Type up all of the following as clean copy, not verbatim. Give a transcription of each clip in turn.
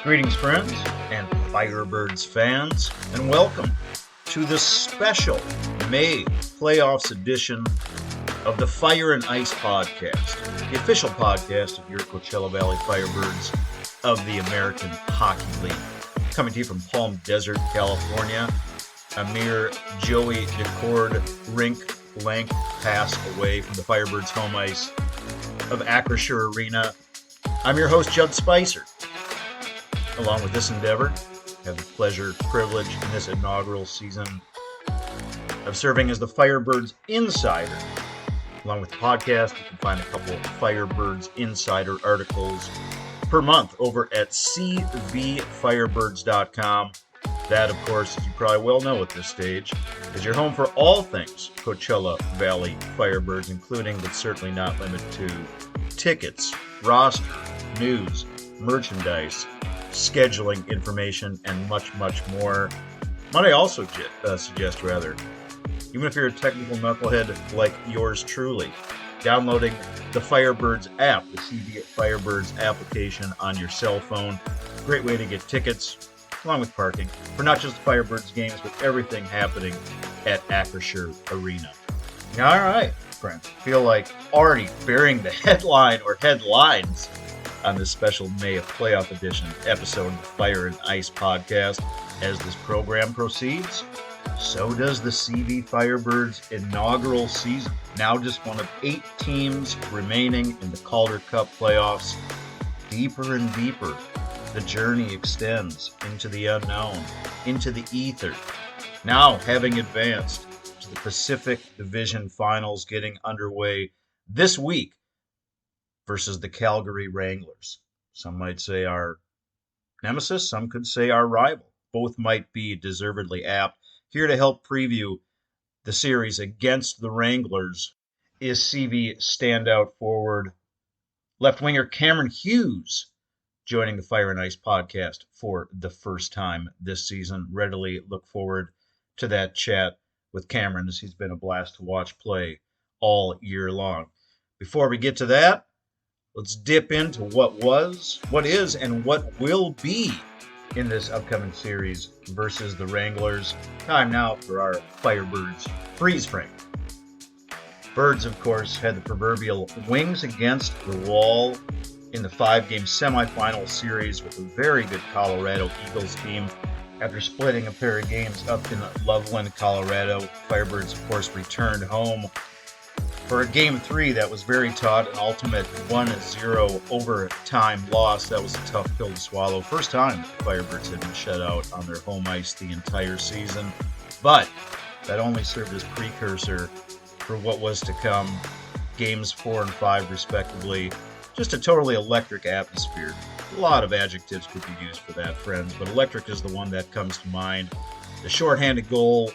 Greetings, friends and Firebirds fans, and welcome to the special May playoffs edition of the Fire and Ice podcast, the official podcast of your Coachella Valley Firebirds of the American Hockey League. Coming to you from Palm Desert, California, a mere Joey Decord rink length pass away from the Firebirds home ice of Acrisure Arena. I'm your host, Judd Spicer. Along with this endeavor, I have the pleasure, privilege in this inaugural season of serving as the Firebirds Insider. Along with the podcast, you can find a couple of Firebirds Insider articles per month over at cvfirebirds.com. That, of course, as you probably well know at this stage, is your home for all things Coachella Valley Firebirds, including but certainly not limited to tickets, roster, news, merchandise, scheduling information, and much, much more. Might I also suggest, even if you're a technical knucklehead like yours truly, downloading the Firebirds app, the CV Firebirds application on your cell phone. Great way to get tickets, along with parking, for not just the Firebirds games, but everything happening at Acrisure Arena. All right, friends, feel like already bearing the headline or headlines on this special May playoff edition episode of the Fire and Ice podcast. As this program proceeds, so does the CV Firebirds inaugural season. Now just one of 8 teams remaining in the Calder Cup Playoffs. Deeper and deeper, the journey extends into the unknown, into the ether. Now, having advanced to the Pacific Division Finals getting underway this week versus the Calgary Wranglers. Some might say our nemesis, some could say our rival. Both might be deservedly apt. Here to help preview the series against the Wranglers is CV standout forward, left winger Cameron Hughes, joining the Fire and Ice podcast for the first time this season. Readily look forward to that chat with Cameron, as he's been a blast to watch play all year long. Before we get to that, let's dip into what was, what is, and what will be in this upcoming series versus the Wranglers. Time now for our Firebirds freeze frame. Birds, of course, had the proverbial wings against the wall in the 5-game semifinal series with a very good Colorado Eagles team. After splitting a pair of games up in Loveland, Colorado, Firebirds, of course, returned home for a Game 3 that was very taut, an ultimate 1-0 overtime loss. That was a tough pill to swallow. First time the Firebirds had been shut out on their home ice the entire season. But that only served as precursor for what was to come. Games 4 and 5, respectively. Just a totally electric atmosphere. A lot of adjectives could be used for that, friends, but electric is the one that comes to mind. The shorthanded goal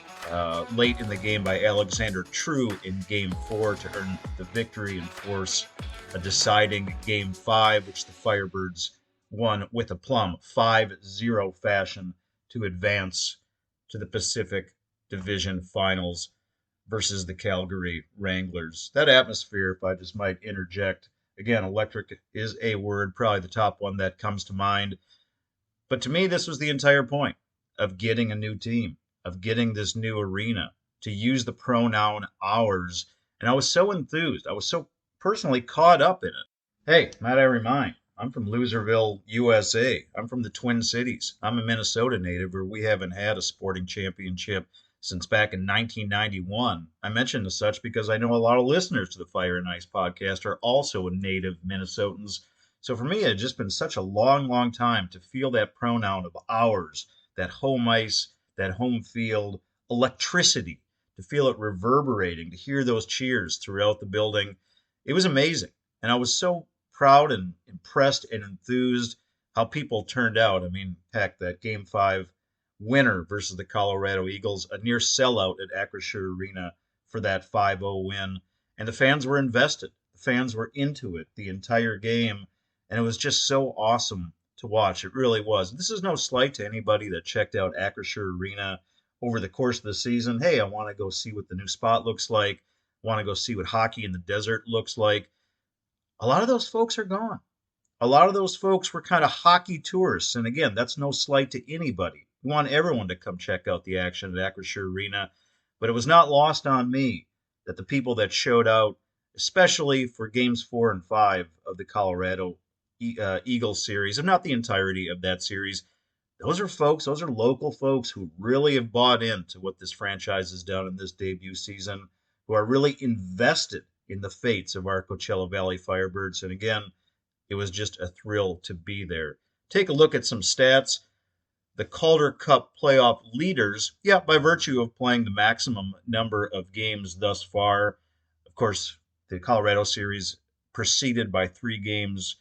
late in the game by Alexander True in Game 4 to earn the victory and force a deciding Game 5, which the Firebirds won with a plum 5-0 fashion to advance to the Pacific Division Finals versus the Calgary Wranglers. That atmosphere, if I just might interject, again, electric is a word, probably the top one that comes to mind. But to me, this was the entire point of getting a new team, of getting this new arena, to use the pronoun ours. And I was so enthused. I was so personally caught up in it. Hey, might I remind, I'm from Loserville, USA. I'm from the Twin Cities. I'm a Minnesota native, where we haven't had a sporting championship since back in 1991. I mention as such because I know a lot of listeners to the Fire and Ice podcast are also native Minnesotans. So for me, it had just been such a long, long time to feel that pronoun of ours, that home ice, that home field, electricity, to feel it reverberating, to hear those cheers throughout the building. It was amazing. And I was so proud and impressed and enthused how people turned out. I mean, heck, that Game 5 winner versus the Colorado Eagles, a near sellout at Acrisure Arena for that 5-0 win. And the fans were invested. The fans were into it the entire game. And it was just so awesome to watch. It really was. This is no slight to anybody that checked out Acrisure Arena over the course of the season. Hey, I want to go see what the new spot looks like. I want to go see what hockey in the desert looks like. A lot of those folks are gone. a lot of those folks were kind of hockey tourists. And again, that's no slight to anybody. We want everyone to come check out the action at Acrisure Arena. But it was not lost on me that the people that showed out, especially for games 4 and 5 of the Colorado Eagles series, if not the entirety of that series, those are local folks who really have bought into what this franchise has done in this debut season, who are really invested in the fates of our Coachella Valley Firebirds. And again, it was just a thrill to be there. Take a look at some stats. The Calder Cup Playoff leaders, yeah, by virtue of playing the maximum number of games thus far. Of course, the Colorado series preceded by 3 games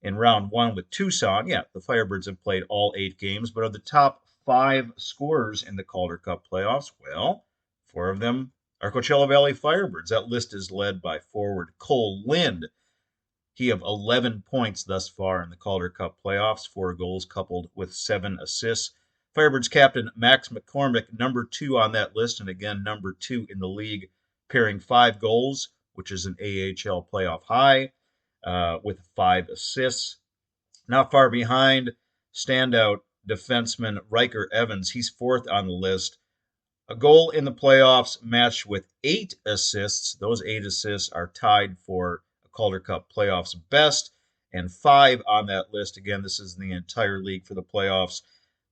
in round 1 with Tucson. Yeah, the Firebirds have played all 8 games, but of the top 5 scorers in the Calder Cup playoffs, well, 4 of them are Coachella Valley Firebirds. That list is led by forward Cole Lind. He have 11 points thus far in the Calder Cup playoffs, 4 goals coupled with 7 assists. Firebirds captain Max McCormick, number 2 on that list, and again, number 2 in the league, pairing 5 goals, which is an AHL playoff high, with 5 assists. Not far behind, standout defenseman Riker Evans. He's 4th on the list. A goal in the playoffs matched with 8 assists. Those 8 assists are tied for a Calder Cup playoffs best, and 5 on that list. Again, this is the entire league for the playoffs.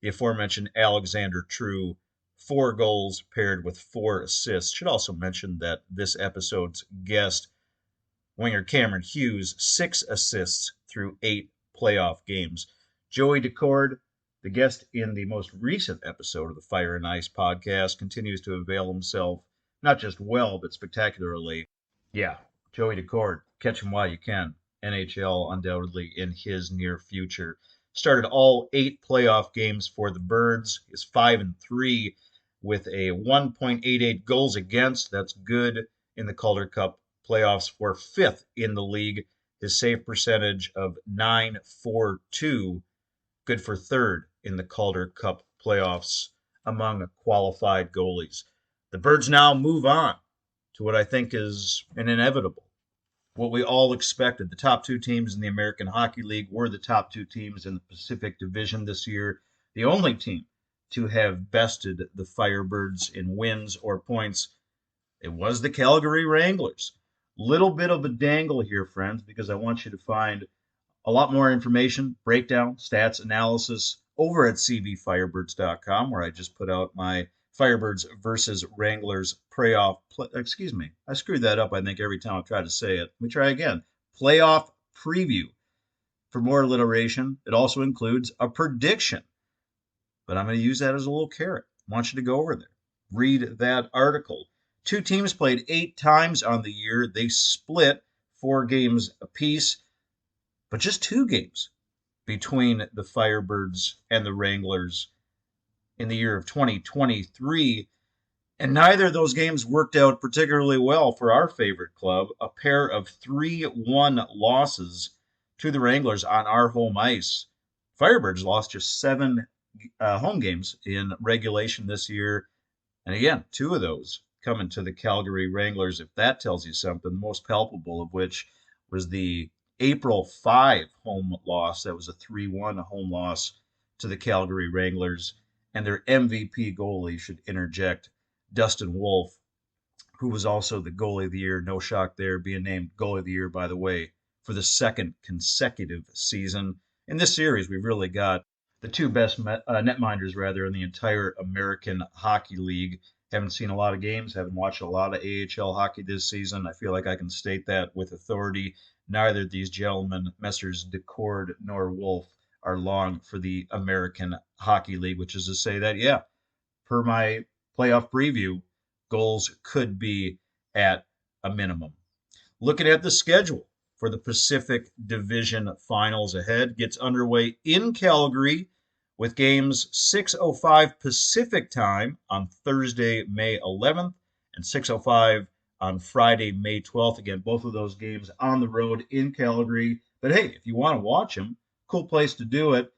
The aforementioned Alexander True, 4 goals paired with 4 assists. Should also mention that this episode's guest, winger Cameron Hughes, 6 assists through 8 playoff games. Joey Decord, the guest in the most recent episode of the Fire and Ice podcast, continues to avail himself not just well, but spectacularly. Yeah, Joey Decord, catch him while you can. NHL undoubtedly in his near future. Started all 8 playoff games for the Birds. Is 5-3 with a 1.88 goals against. That's good in the Calder Cup playoffs. For 5th in the league. His save percentage of .942, good for 3rd in the Calder Cup playoffs among qualified goalies. The Birds now move on to what I think is an inevitable, what we all expected. The top 2 teams in the American Hockey League were the top 2 teams in the Pacific Division this year. The only team to have bested the Firebirds in wins or points, it was the Calgary Wranglers. Little bit of a dangle here, friends, because I want you to find a lot more information, breakdown, stats, analysis over at cbfirebirds.com, where I just put out my Firebirds versus Wranglers playoff. Excuse me, I screwed that up, I think, every time I try to say it. Let me try again. Playoff preview. For more alliteration, it also includes a prediction. But I'm going to use that as a little carrot. I want you to go over there. Read that article. 2 teams played 8 times on the year. They split 4 games apiece, but just 2 games between the Firebirds and the Wranglers in the year of 2023. And neither of those games worked out particularly well for our favorite club. A pair of 3-1 losses to the Wranglers on our home ice. Firebirds lost just 7 home games in regulation this year. And again, 2 of those coming to the Calgary Wranglers, if that tells you something, the most palpable of which was the April 5 home loss. That was a 3-1 home loss to the Calgary Wranglers. And their MVP goalie, should interject, Dustin Wolf, who was also the goalie of the year. No shock there, being named goalie of the year, by the way, for the 2nd consecutive season. In this series, we've really got the 2 best netminders, rather, in the entire American Hockey League. Haven't seen a lot of games, haven't watched a lot of AHL hockey this season. I feel like I can state that with authority. Neither of these gentlemen, Messrs. Decord nor Wolf, are long for the American Hockey League, which is to say that, yeah, per my playoff preview, goals could be at a minimum. Looking at the schedule for the Pacific Division Finals ahead, gets underway in Calgary with games 6:05 Pacific time on Thursday, May 11th, and 6:05 on Friday, May 12th. Again, both of those games on the road in Calgary. But hey, if you want to watch them, cool place to do it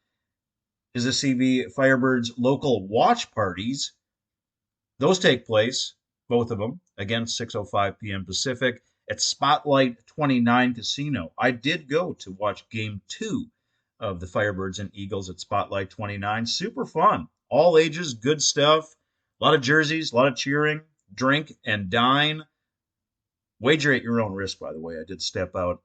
is the CB Firebirds local watch parties. Those take place, both of them, again, 6:05 p.m. Pacific, at Spotlight 29 Casino. I did go to watch Game 2 of the Firebirds and Eagles at Spotlight 29. Super fun. All ages, good stuff. A lot of jerseys, a lot of cheering, drink and dine. Wager at your own risk, by the way. I did step out,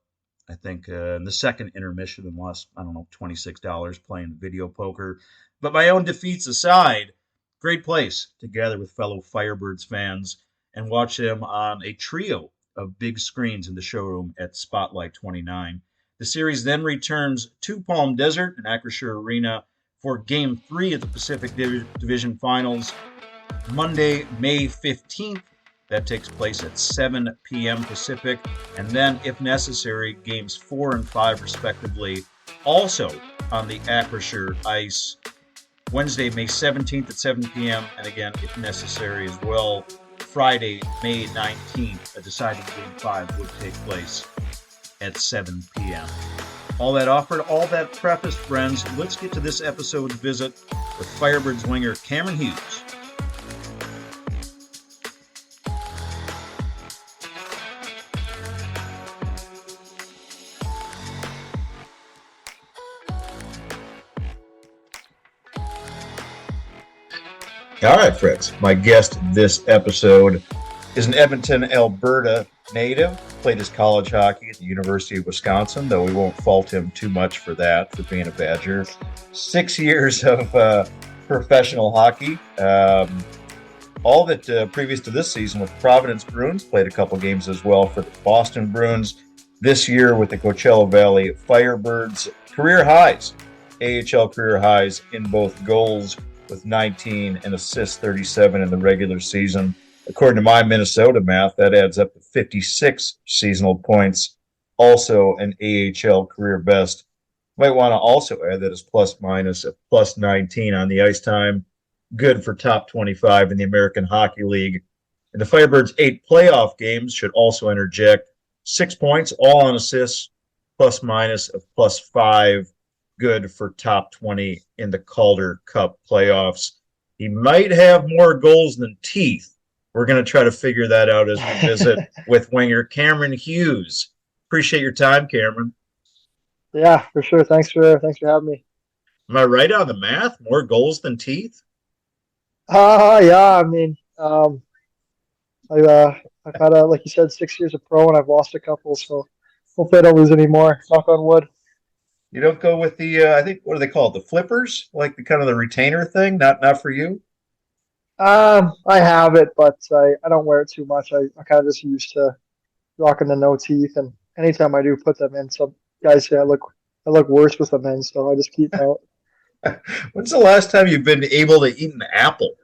I think, in the second intermission and lost, I don't know, $26 playing video poker. But my own defeats aside, great place to gather with fellow Firebirds fans and watch them on a trio of big screens in the showroom at Spotlight 29. The series then returns to Palm Desert and Acrisure Arena for Game 3 of the Pacific Division Finals, Monday, May 15th. That takes place at 7 p.m. Pacific. And then, if necessary, Games 4 and 5, respectively, also on the Acrisure ice, Wednesday, May 17th at 7 p.m. And again, if necessary as well, Friday, May 19th, a deciding Game 5 would take place at 7 p.m. All that offered, all that prefaced, friends, let's get to this episode's visit with Firebirds winger Cameron Hughes. All right, friends. My guest this episode is an Edmonton, Alberta native. Played his college hockey at the University of Wisconsin, though we won't fault him too much for that, for being a Badger. 6 years of professional hockey. All that previous to this season with Providence Bruins. Played a couple games as well for the Boston Bruins. This year with the Coachella Valley Firebirds. Career highs, AHL career highs in both goals, with 19 and assists 37 in the regular season. According to my Minnesota math, that adds up to 56 seasonal points, also an AHL career best. Might want to also add that his plus minus at plus 19 on the ice time, good for top 25 in the American Hockey League. And the Firebirds' 8 playoff games should also interject 6 points, all on assists, plus minus of plus 5. Good for top 20 in the Calder Cup Playoffs. He might have more goals than teeth. We're going to try to figure that out as we visit with winger Cameron Hughes. Appreciate your time, Cameron. Yeah, for sure. Thanks for having me. Am I right on the math? More goals than teeth? Yeah. I mean, I've had like you said, 6 years of pro, and I've lost a couple. So hopefully I don't lose any more. Knock on wood. You don't go with the, I think, what do they call it? The flippers? Like the kind of the retainer thing? Not for you? I have it, but I don't wear it too much. I kind of just used to rocking the no teeth, and anytime I do put them in, some guys say I look worse with them in, so I just keep them out. When's the last time you've been able to eat an apple?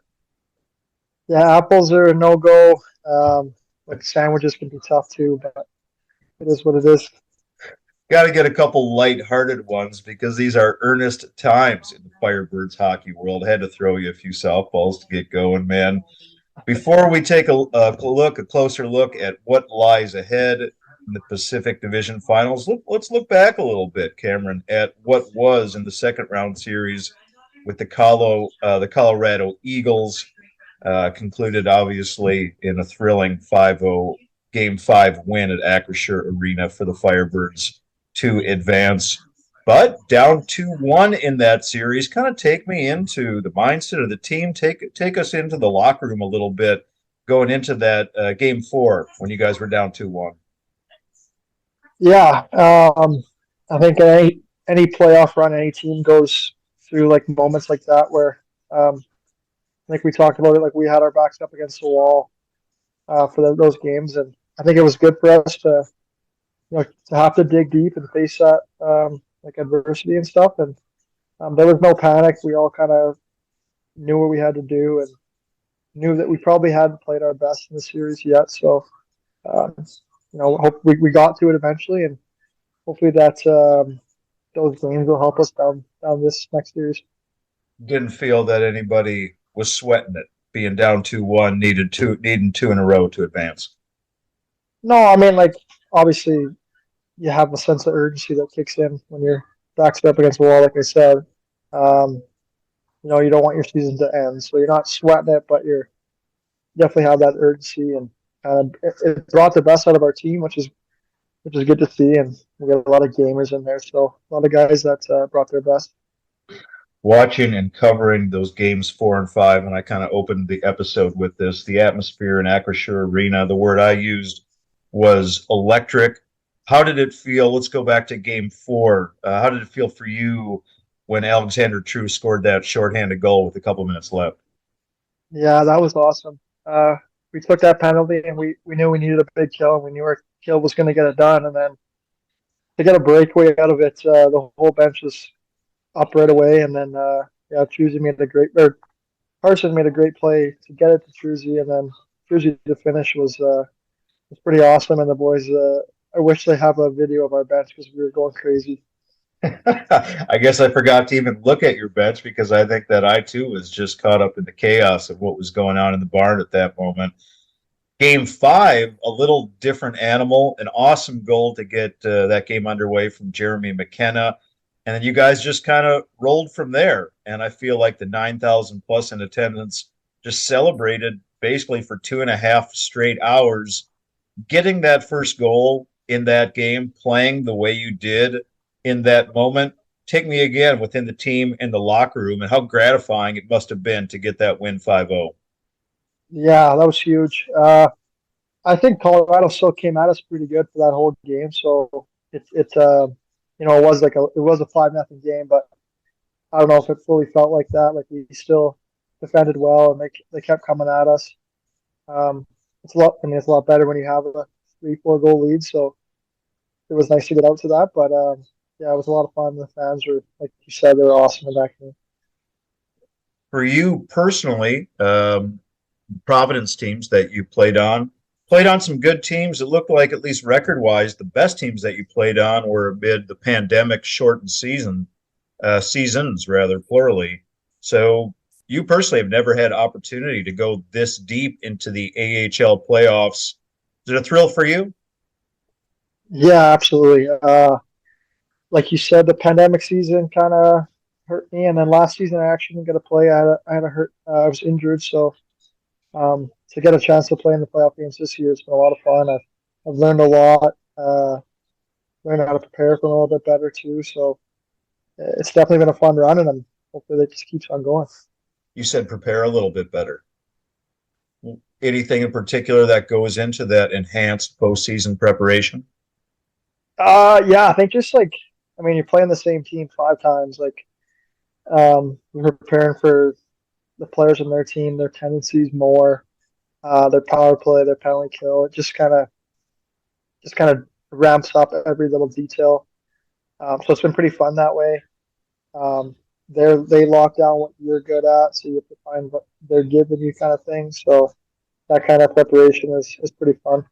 Yeah, apples are a no-go. Like sandwiches can be tough too, but it is what it is. Got to get a couple light-hearted ones because these are earnest times in the Firebirds hockey world. Had to throw you a few softballs to get going, man. Before we take a closer look at what lies ahead in the Pacific Division Finals, let's look back a little bit, Cameron, at what was in the second round series with the Colorado Eagles, concluded obviously in a thrilling 5-0 Game 5 win at Acrisure Arena for the Firebirds to advance, but down 2-1 in that series. Kind of take me into the mindset of the team. Take us into the locker room a little bit going into that Game 4 when you guys were down 2-1. Yeah, I think any playoff run, any team goes through like moments like that where I think we talked about it. Like we had our backs up against the wall for those games, and I think it was good for us to to have to dig deep and face that like adversity and stuff. And there was no panic. We all kind of knew what we had to do and knew that we probably hadn't played our best in the series yet. So, hope we got to it eventually, and hopefully that those games will help us down this next series. Didn't feel that anybody was sweating it, being down 2-1, needing two in a row to advance. No, I mean, like, obviously you have a sense of urgency that kicks in when your back's up against the wall, like I said. You don't want your season to end, so you're not sweating it, but you're definitely have that urgency, and it brought the best out of our team, which is which is good to see. And we got a lot of gamers in there, so a lot of guys that brought their best. Watching and covering those games 4 and 5, and I kind of opened the episode with this. The atmosphere in Acrisure Arena, the word I used was electric. How did it feel? Let's go back to game 4. How did it feel for you when Alexander True scored that shorthanded goal with a couple minutes left? Yeah, that was awesome. We took that penalty, and we knew we needed a big kill, and we knew our kill was going to get it done. And then to get a breakaway out of it, the whole bench was up right away. And then yeah, Truzy made a great or Carson made a great play to get it to Truzy, and then Truzy to finish was pretty awesome. And the boys, I wish they have a video of our bench because we were going crazy. I guess I forgot to even look at your bench because I think that I too was just caught up in the chaos of what was going on in the barn at that moment. Game 5, a little different animal, an awesome goal to get that game underway from Jeremy McKenna. And then you guys just kind of rolled from there. And I feel like the 9,000 plus in attendance just celebrated basically for 2.5 straight hours. Getting that first goal in that game, playing the way you did in that moment, take me again within the team in the locker room and how gratifying it must have been to get that win 5-0. Yeah, that was huge. I think Colorado still came at us pretty good for that whole game. So it was it was a 5-0 game, but I don't know if it fully felt like that. Like we still defended well, and they kept coming at us. It's a lot. I mean, it's a lot better when you have a 3-4 goal lead. So it was nice to get out to that. But yeah, it was a lot of fun. The fans were, like you said, they were awesome in that game. For you personally, Providence teams that you played on some good teams. It looked like, at least record wise, the best teams that you played on were amid the pandemic shortened seasons rather plurally. So you personally have never had opportunity to go this deep into the AHL playoffs. Is it a thrill for you? Yeah, absolutely. Like you said, the pandemic season kind of hurt me, and then last season I actually didn't get to play. I had a hurt. I was injured, so to get a chance to play in the playoff games this year, it's been a lot of fun. I've learned a lot. Learned how to prepare for them a little bit better too. So it's definitely been a fun run, and hopefully it just keeps on going. You said prepare a little bit better. Anything in particular that goes into that enhanced postseason preparation? Yeah, I think just like I mean, you're playing the same team 5 times. Like we're preparing for the players on their team, their tendencies more, their power play, their penalty kill. It just kind of ramps up every little detail. So it's been pretty fun that way. Um, they lock down what you're good at, so you have to find what they're giving you, kind of thing. So that kind of preparation is pretty fun.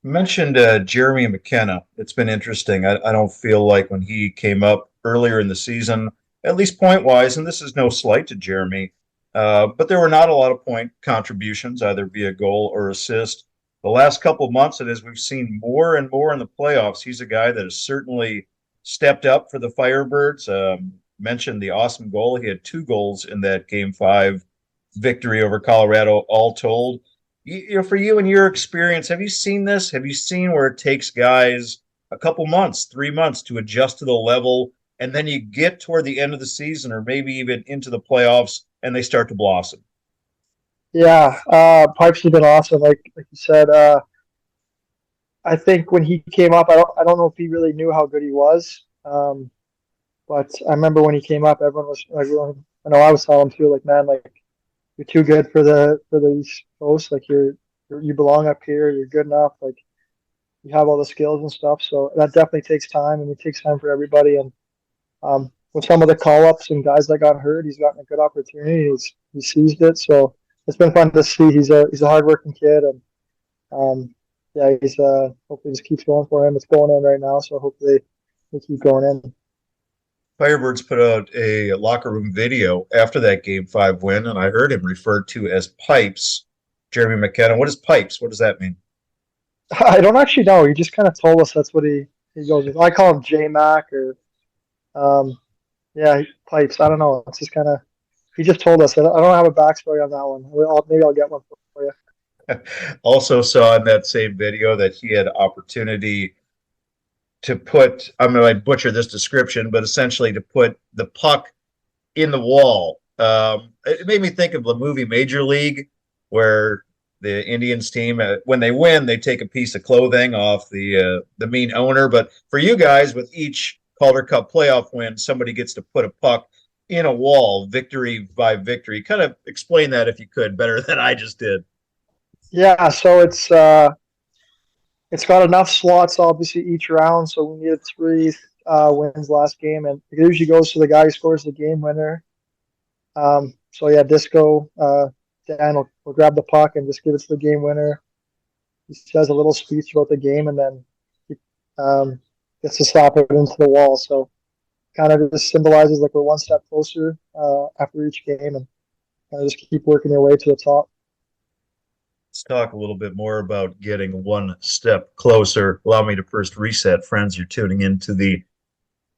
You mentioned Jeremy McKenna. It's been interesting. I don't feel like when he came up earlier in the season, at least point wise, and this is no slight to Jeremy, but there were not a lot of point contributions, either via goal or assist. The last couple of months, and as we've seen more and more in the playoffs, he's a guy that has certainly stepped up for the Firebirds. Mentioned the awesome goal. He had 2 goals in that game 5 victory over Colorado, all told. For you and your experience, have you seen this? Have you seen where it takes guys a couple months, 3 months to adjust to the level, and then you get toward the end of the season or maybe even into the playoffs and they start to blossom? Yeah, Pipes has been awesome. Like you said, I think when he came up, I don't know if he really knew how good he was. But I remember when he came up, everyone was like, I know I was telling him too, like, man, like you're too good for the East Coast. Like you belong up here. You're good enough. Like you have all the skills and stuff. So that definitely takes time, and it takes time for everybody. And with some of the call ups and guys that got hurt, he's gotten a good opportunity. He seized it. So it's been fun to see. He's a hardworking kid, and yeah, he's hopefully just keeps going for him. It's going in right now, so hopefully they keep going in. Firebirds put out a locker room video after that game 5 win, and I heard him referred to as Pipes. Jeremy McKenna. What is Pipes? What does that mean? I don't actually know. He just kind of told us that's what he goes with. I call him J Mac or um, yeah, Pipes. I don't know. It's just kind of he just told us. I don't have a backstory on that one. Maybe I'll get one for you. Also saw in that same video that he had opportunity to put, I'm going to butcher this description, but essentially to put the puck in the wall. It made me think of the movie Major League, where the Indians team, when they win, they take a piece of clothing off the mean owner. But for you guys, with each Calder Cup playoff win, somebody gets to put a puck in a wall, victory by victory. Kind of explain that if you could, better than I just did. Yeah, so it's got enough slots obviously each round, so we needed three wins last game, and it usually goes to the guy who scores the game winner. So yeah, Disco Dan will grab the puck and just give it to the game winner. He says a little speech about the game, and then he gets to slap it into the wall. So kind of just symbolizes like we're one step closer after each game, and kind of just keep working your way to the top. Let's talk a little bit more about getting one step closer. Allow me to first reset, friends. You're tuning into the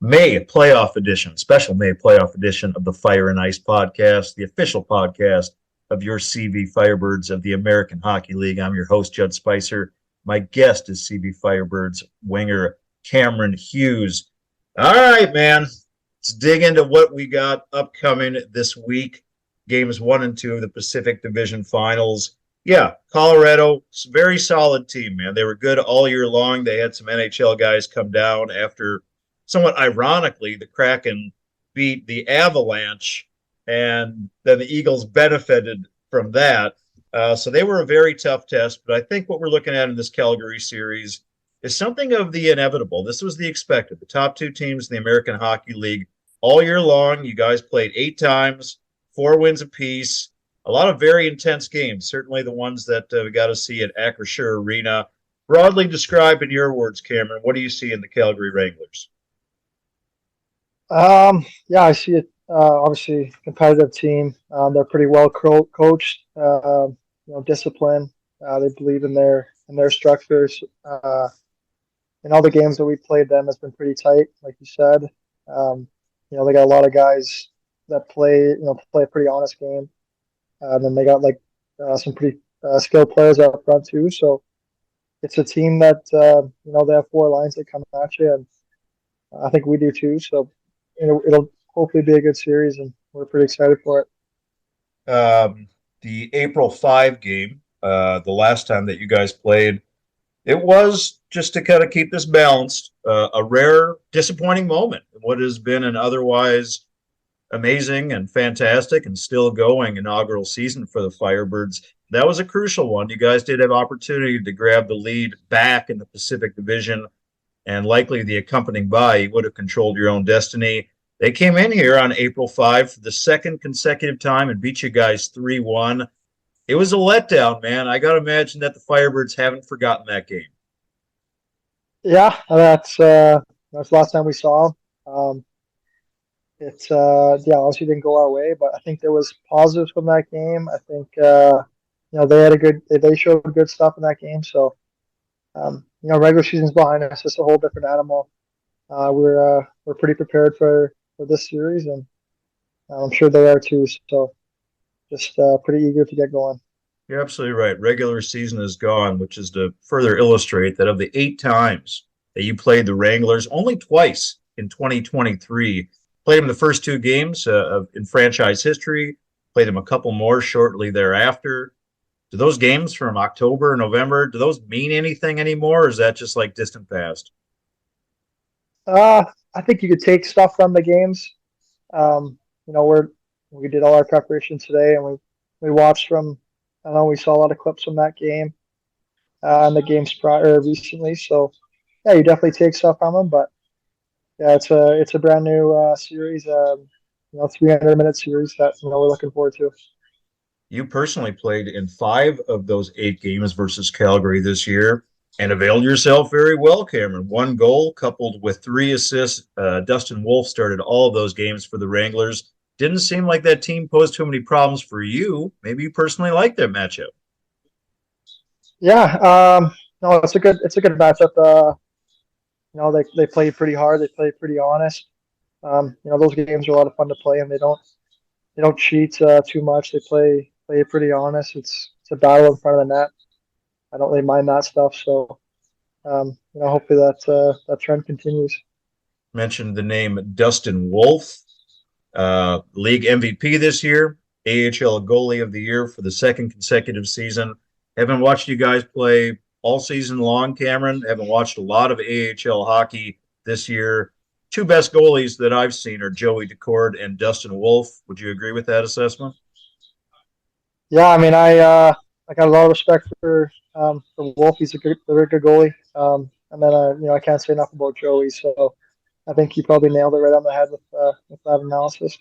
May playoff edition, special May playoff edition of the Fire and Ice podcast, the official podcast of your CV Firebirds of the American Hockey League. I'm your host, Judd Spicer. My guest is CV Firebirds winger Cameron Hughes. All right, man. Let's dig into what we got upcoming this week. Games 1 and 2 of the Pacific Division Finals. Yeah, Colorado, very solid team, man. They were good all year long. They had some NHL guys come down after, somewhat ironically, the Kraken beat the Avalanche, and then the Eagles benefited from that. So they were a very tough test. But I think what we're looking at in this Calgary series is something of the inevitable. This was the expected. The top two teams in the American Hockey League all year long. You guys played 8 times, 4 wins apiece. A lot of very intense games, certainly the ones that we got to see at Acrisure Arena. Broadly described in your words, Cameron, what do you see in the Calgary Wranglers? Yeah, I see it. Obviously, competitive team. They're pretty well coached. Disciplined. They believe in their structures. In all the games that we played them has been pretty tight, like you said. They got a lot of guys that play a pretty honest game. And then they got some pretty skilled players up front too. So it's a team that they have 4 lines that come at you, and I think we do too. So it'll hopefully be a good series, and we're pretty excited for it. The April 5 game, the last time that you guys played, it was, just to kind of keep this balanced, a rare disappointing moment in what has been an otherwise amazing and fantastic and still going inaugural season for the Firebirds. That was a crucial one. You guys did have opportunity to grab the lead back in the Pacific Division, and likely the accompanying bye, you would have controlled your own destiny. They came in here on April 5 for the second consecutive time and beat you guys 3-1. It was a letdown, man. I got to imagine that the Firebirds haven't forgotten that game. Yeah, that's the last time we saw them. It's obviously didn't go our way, but I think there was positives from that game. I think they showed good stuff in that game. So regular season's behind us. It's a whole different animal. We're pretty prepared for this series, and I'm sure they are too. So just pretty eager to get going. You're absolutely right. Regular season is gone, which is to further illustrate that of the 8 times that you played the Wranglers, only twice in 2023. Played them the first 2 games in franchise history, played them a couple more shortly thereafter. Do those games from October, November, do those mean anything anymore, or is that just like distant past? I think you could take stuff from the games. We did all our preparation today, and we watched from. I know we saw a lot of clips from that game and the games prior recently. So yeah, you definitely take stuff from them, but yeah, it's a brand new series. 300-minute series that we're looking forward to. You personally played in 5 of those 8 games versus Calgary this year and availed yourself very well, Cameron. 1 goal coupled with 3 assists. Dustin Wolf started all of those games for the Wranglers. Didn't seem like that team posed too many problems for you. Maybe you personally liked that matchup. Yeah, no, it's a good matchup. They play pretty hard. They play pretty honest. Those games are a lot of fun to play, and they don't cheat too much. They play pretty honest. It's a battle in front of the net. I don't really mind that stuff. So Hopefully that trend continues. Mentioned the name Dustin Wolf, league MVP this year, AHL goalie of the year for the second consecutive season. Haven't watched you guys play all season long, Cameron. Haven't watched a lot of AHL hockey this year. Two best goalies that I've seen are Joey Decord and Dustin Wolf. Would you agree with that assessment? Yeah, I mean, I got a lot of respect for Wolf. He's a very good goalie. And then I can't say enough about Joey. So I think he probably nailed it right on the head with that analysis.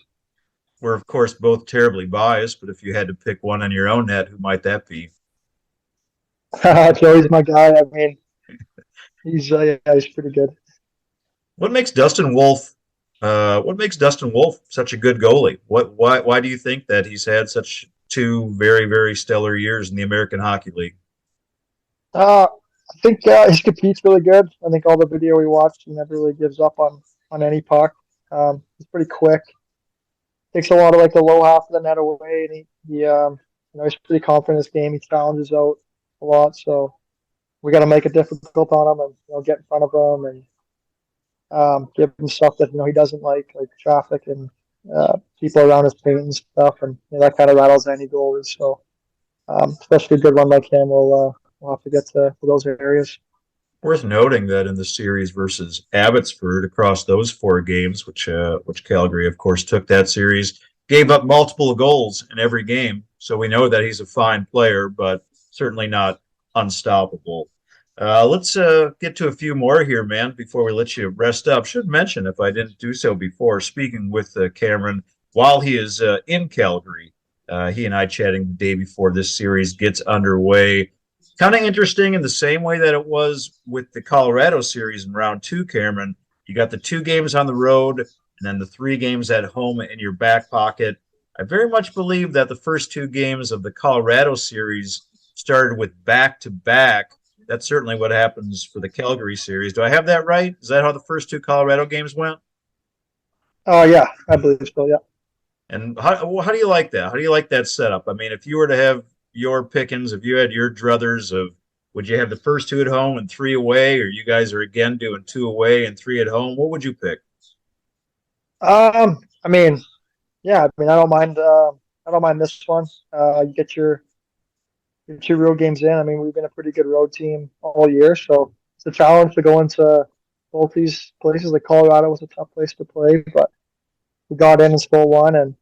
We're of course both terribly biased, but if you had to pick one on your own net, who might that be? Joey's my guy. I mean, he's pretty good. What makes Dustin Wolf? What makes Dustin Wolf such a good goalie? Why do you think that he's had such two very stellar years in the American Hockey League? I think his compete's really good. I think all the video we watched, he never really gives up on any puck. He's pretty quick. Takes a lot of like the low half of the net away, and he's pretty confident in his game. He challenges out a lot, so we got to make it difficult on him and get in front of him and give him stuff that he doesn't like traffic and people around his paint and stuff, and that kind of rattles any goalie. So especially a good one like him, we'll have to get to those areas. Worth noting that in the series versus Abbotsford, across those four games, which Calgary, of course, took that series, gave up multiple goals in every game. So we know that he's a fine player, but certainly not unstoppable. Let's get to a few more here, man, before we let you rest up. Should mention, if I didn't do so before, speaking with Cameron while he is in Calgary, he and I chatting the day before this series gets underway. Kind of interesting in the same way that it was with the Colorado series in round two, Cameron. You got the two games on the road and then the three games at home in your back pocket. I very much believe that the first two games of the Colorado series started with back-to-back. That's certainly what happens for the Calgary series. Do I have that right? Is that how the first two Colorado games went? Oh yeah, I believe so. Yeah. And how do you like that? How do you like that setup? I mean, if you were to have your pickings, if you had your druthers of, would you have the first two at home and three away, or you guys are again doing two away and three at home? What would you pick? I mean, yeah, I mean, I don't mind. I don't mind this one. You get your two real games in. I mean, we've been a pretty good road team all year, so it's a challenge to go into both these places. Like Colorado was a tough place to play, but we got in stole one, and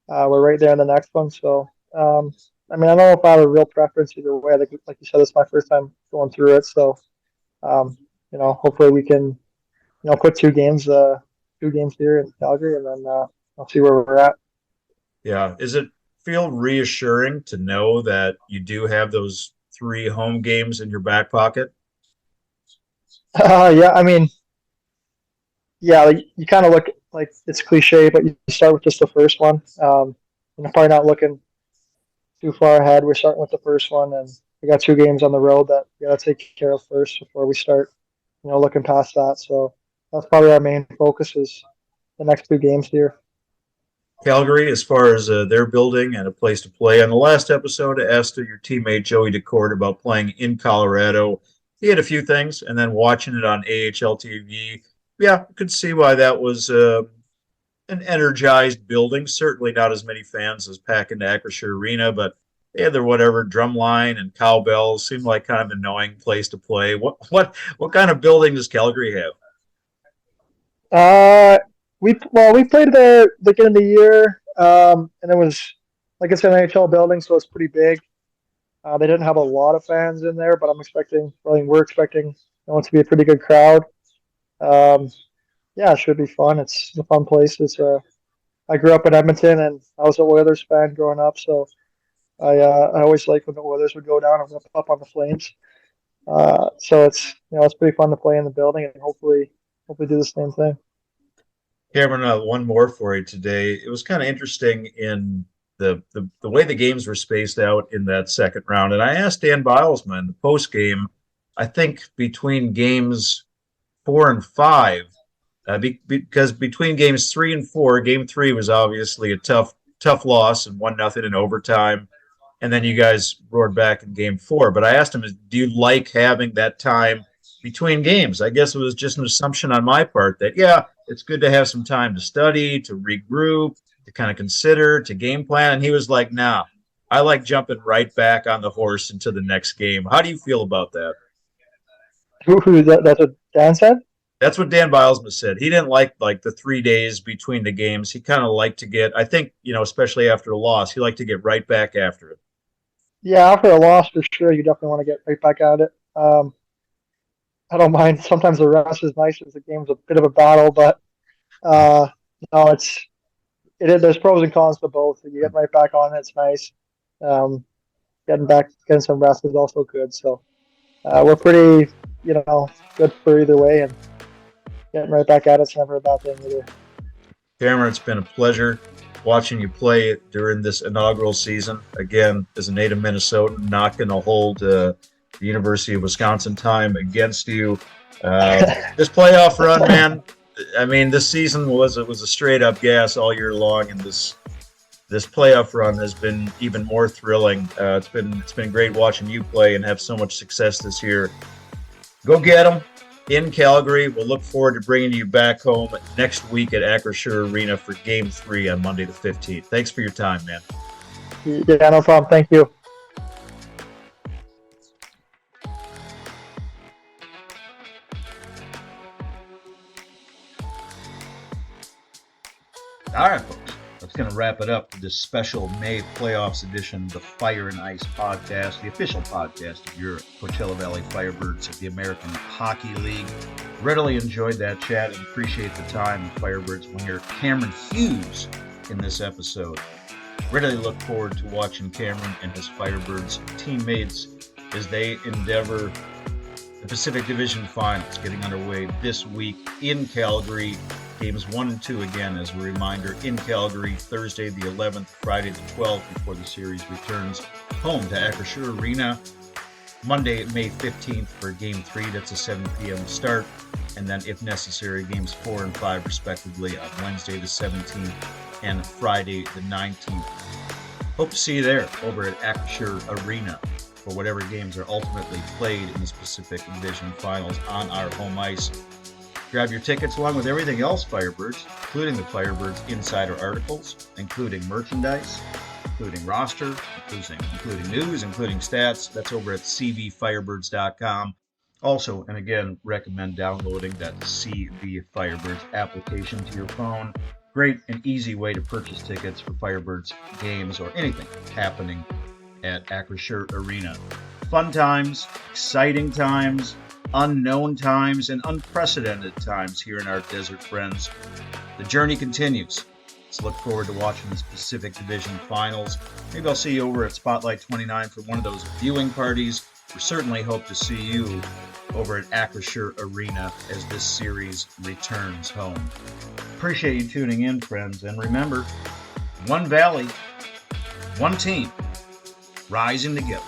we're right there in the next one. So, I mean, I don't know if I have a real preference either way. Like you said, it's my first time going through it, so hopefully we can, put two games here in Calgary, and then I'll see where we're at. Yeah. Is it feel reassuring to know that you do have those three home games in your back pocket? Yeah, I mean, yeah, like, you kind of look like it's cliche, but you start with just the first one. Probably not looking too far ahead. We're starting with the first one, and we got two games on the road that we got to take care of first before we start, looking past that. So that's probably our main focus is the next two games here. Calgary, as far as their building and a place to play. On the last episode, I asked your teammate Joey Decord about playing in Colorado. He had a few things, and then watching it on AHL TV, yeah, I could see why that was an energized building. Certainly not as many fans as pack into Acrisure Arena, but they had their whatever drum line and cowbells. Seemed like kind of an annoying place to play. What kind of building does Calgary have? We played there the beginning of the year, and it was like it's an NHL building, so it's pretty big. They didn't have a lot of fans in there, but we're expecting it to be a pretty good crowd. Um, yeah, it should be fun. It's a fun place. I grew up in Edmonton, and I was a Oilers fan growing up, so I always liked when the Oilers would go down and whip up on the Flames. So it's pretty fun to play in the building, and hopefully do the same thing. Cameron, one more for you today. It was kind of interesting in the way the games were spaced out in that second round. And I asked Dan Bilesman the post game, I think between games 4 and 5, because between games 3 and 4, game 3 was obviously a tough loss and 1-0 in overtime. And then you guys roared back in game 4. But I asked him, do you like having that time between games. I guess it was just an assumption on my part that, yeah, it's good to have some time to study, to regroup, to kind of consider, to game plan. And he was like, nah, I like jumping right back on the horse into the next game. How do you feel about that? That's what Dan said? That's what Dan Bilesma said. He didn't like the 3 days between the games. He kind of liked to get, I think, especially after a loss, he liked to get right back after it. Yeah, after a loss, for sure, you definitely want to get right back at it. I don't mind. Sometimes the rest is nice as the game's a bit of a battle, but uh, no, it is. There's pros and cons to both. You get right back on it, it's nice. Um, getting some rest is also good. So we're pretty, good for either way, and getting right back at it's never a bad thing either. Cameron, it's been a pleasure watching you play during this inaugural season. Again, as a native Minnesotan, not going to hold the University of Wisconsin time against you. This playoff run, man. I mean, this season was a straight up gas all year long, and this playoff run has been even more thrilling. It's been great watching you play and have so much success this year. Go get them in Calgary. We'll look forward to bringing you back home next week at Acrisure Arena for Game 3 on Monday the 15th. Thanks for your time, man. Yeah, no problem. Thank you. All right, folks. That's going to wrap it up for this special May playoffs edition of the Fire and Ice podcast, the official podcast of your Coachella Valley Firebirds of the American Hockey League. Readily enjoyed that chat and appreciate the time of Firebirds winger Cameron Hughes in this episode. Readily look forward to watching Cameron and his Firebirds teammates as they endeavor the Pacific Division Finals getting underway this week in Calgary. Games 1 and 2 again, as a reminder, in Calgary, Thursday the 11th, Friday the 12th, before the series returns home to Acrisure Arena. Monday, May 15th for Game 3, that's a 7 p.m. start. And then, if necessary, Games 4 and 5, respectively, on Wednesday the 17th and Friday the 19th. Hope to see you there over at Acrisure Arena for whatever games are ultimately played in this Pacific Division Finals on our home ice. Grab your tickets along with everything else Firebirds, including the Firebirds Insider articles, including merchandise, including roster, including news, including stats. That's over at cvfirebirds.com. Also, and again, recommend downloading that CV Firebirds application to your phone. Great and easy way to purchase tickets for Firebirds games or anything happening at Acrisure Arena. Fun times, exciting times, unknown times, and unprecedented times here in our desert friends. The journey continues. Let's look forward to watching this Pacific Division Finals. Maybe I'll see you over at Spotlight 29 for one of those viewing parties. We certainly hope to see you over at Acrisure Arena as this series returns home. Appreciate you tuning in, friends, and remember, one valley, one team, rising together.